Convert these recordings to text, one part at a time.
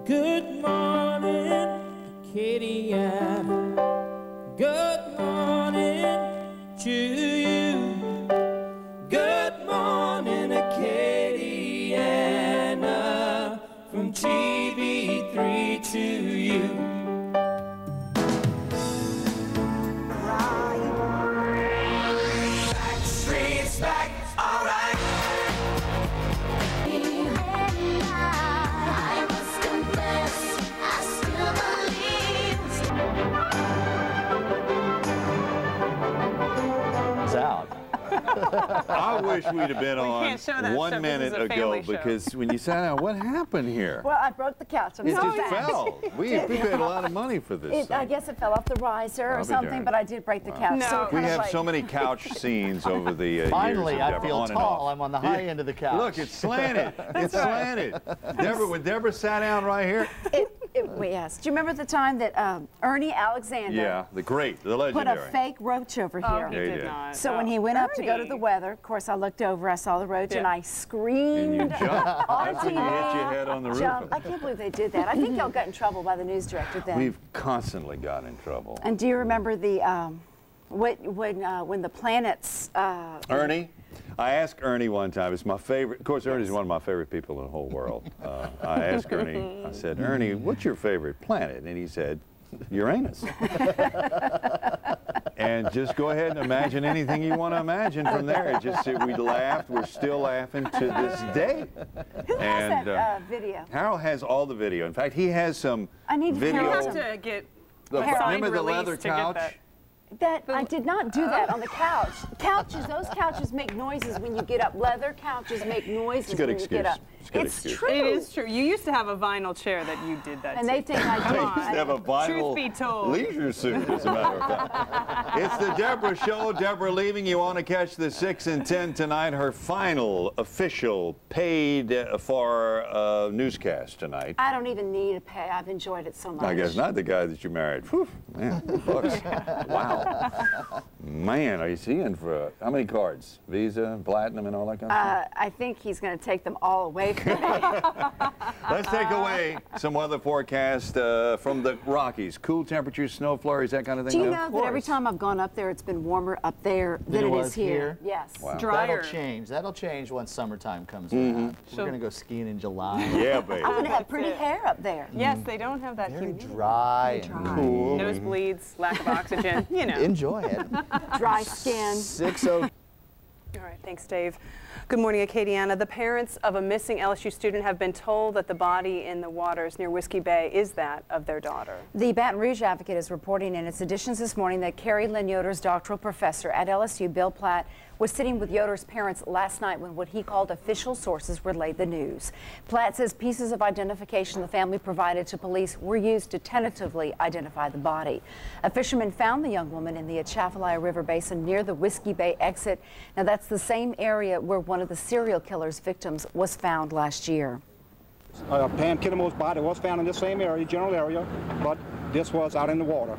Good morning, Katie-Anna. Good morning to you. Good morning, Katie-Anna. From TV3 to you. Back streets back, all right. Out. I wish we'd have been on can't show that 1 minute ago, show. because when you sat down, what happened here? Well, I broke the couch. It just fell. We paid a lot of money for this. I guess it fell off the riser or something, but I did break the couch. No. So We have so many couch scenes over the years. Finally, I feel on and tall. off. I'm on the high end of the couch. Look, it's slanted. It's slanted. When Deborah sat down right here. Yes. Do you remember the time that Ernie Alexander Yeah, the put legendary. a fake roach over here? He Yeah, he did did. not. So when he went up to go to the weather, of course, I looked over, I saw the roach, and I screamed. And you jumped. on That's when you hit TV. your head on the roof. I can't believe they did that. I think y'all got in trouble by the news director then. We've constantly got in trouble. And do you remember the when the planets? Ernie? I asked Ernie one time, it's my favorite, of course Ernie's one of my favorite people in the whole world. I asked Ernie, I said, Ernie, what's your favorite planet? And he said, Uranus. And just go ahead and imagine anything you want to imagine from there. We laughed, we're still laughing to this day. Who has that video? Harold has all the video. In fact, he has some video. You have to get Remember the leather to get couch? that. I did not do that on the couch. Those couches make noises when you get up. Leather couches make noises when you get up. It's true. It is true. You used to have a vinyl chair that you did that And to. they think I I do. used to have a vinyl Truth be told. leisure suit, as a matter of fact. It's the Deborah Show. Deborah leaving. You want to catch the 6 and 10 tonight. Her final official paid for newscast tonight. I don't even need to pay. I've enjoyed it so much. I guess not the guy that you married. Whew, man, books. Wow. Man, are you seeing for how many cards? Visa, Platinum, and all that kind of stuff? I think he's going to take them all away from me. Let's take away some weather forecast from the Rockies. Cool temperatures, snow flurries, that kind of thing. Do you know that every time I've gone up there, it's been warmer up there than it is here? Yes. Wow. Drier. That'll change once summertime comes around. We're going to go skiing in July. Yeah, baby. I'm going to have pretty hair up there. Yes, they don't have that Very humidity. dry and cool. Nosebleeds, lack of oxygen, you know. Enjoy it. Dry skin. 6:00. All right, thanks, Dave. Good morning, Katie-Anna. The parents of a missing LSU student have been told that the body in the waters near Whiskey Bay is that of their daughter. The Baton Rouge Advocate is reporting in its editions this morning that Carrie Lynn Yoder's doctoral professor at LSU, Bill Platt, was sitting with Yoder's parents last night when what he called official sources relayed the news. Platt says pieces of identification the family provided to police were used to tentatively identify the body. A fisherman found the young woman in the Atchafalaya River Basin near the Whiskey Bay exit. Now that's the same area where one of the serial killer's victims was found last year. Pam Kittamo's body was found in the same area, general area, but this was out in the water.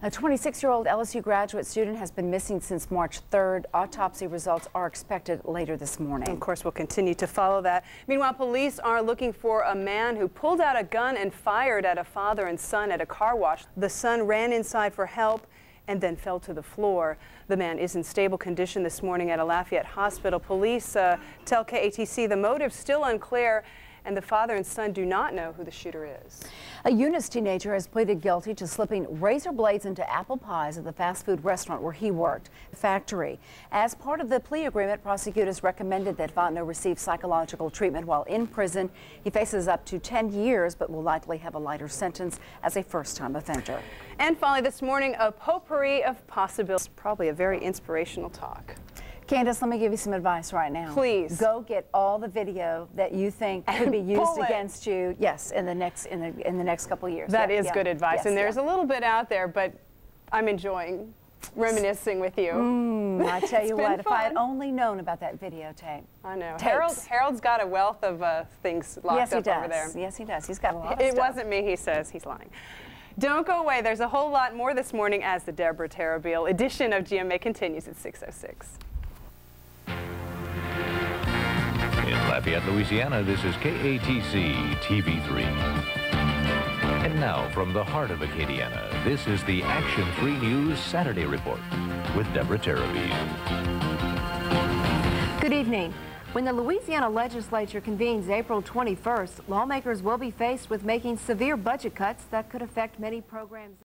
A 26-year-old LSU graduate student has been missing since March 3rd. Autopsy results are expected later this morning. Of course, we'll continue to follow that. Meanwhile, police are looking for a man who pulled out a gun and fired at a father and son at a car wash. The son ran inside for help and then fell to the floor. The man is in stable condition this morning at a Lafayette hospital. Police tell KATC the motive still unclear, and the father and son do not know who the shooter is. A Eunice teenager has pleaded guilty to slipping razor blades into apple pies at the fast food restaurant where he worked, Factory. As part of the plea agreement, prosecutors recommended that Fontenot receive psychological treatment while in prison. He faces up to 10 years, but will likely have a lighter sentence as a first-time offender. And finally this morning, a potpourri of possibilities. Probably a very inspirational talk. Candace, let me give you some advice right now. Please. Go get all the video that you think could be used against you. Yes, in the next couple of years. That is good advice, yes, and there's a little bit out there, but I'm enjoying reminiscing with you. I tell you what, if I had fun. only known about that videotape. I know. Tapes. Harold's got a wealth of things locked up over there. Yes, he does. He's got a lot of It stuff. wasn't me, he says. He's lying. Don't go away. There's a whole lot more this morning as the Deborah Terribile edition of GMA continues at 6:06. Lafayette, Louisiana, this is KATC-TV3. And now, from the heart of Acadiana, this is the Action 3 News Saturday Report with Deborah Terribile. Good evening. When the Louisiana legislature convenes April 21st, lawmakers will be faced with making severe budget cuts that could affect many programs.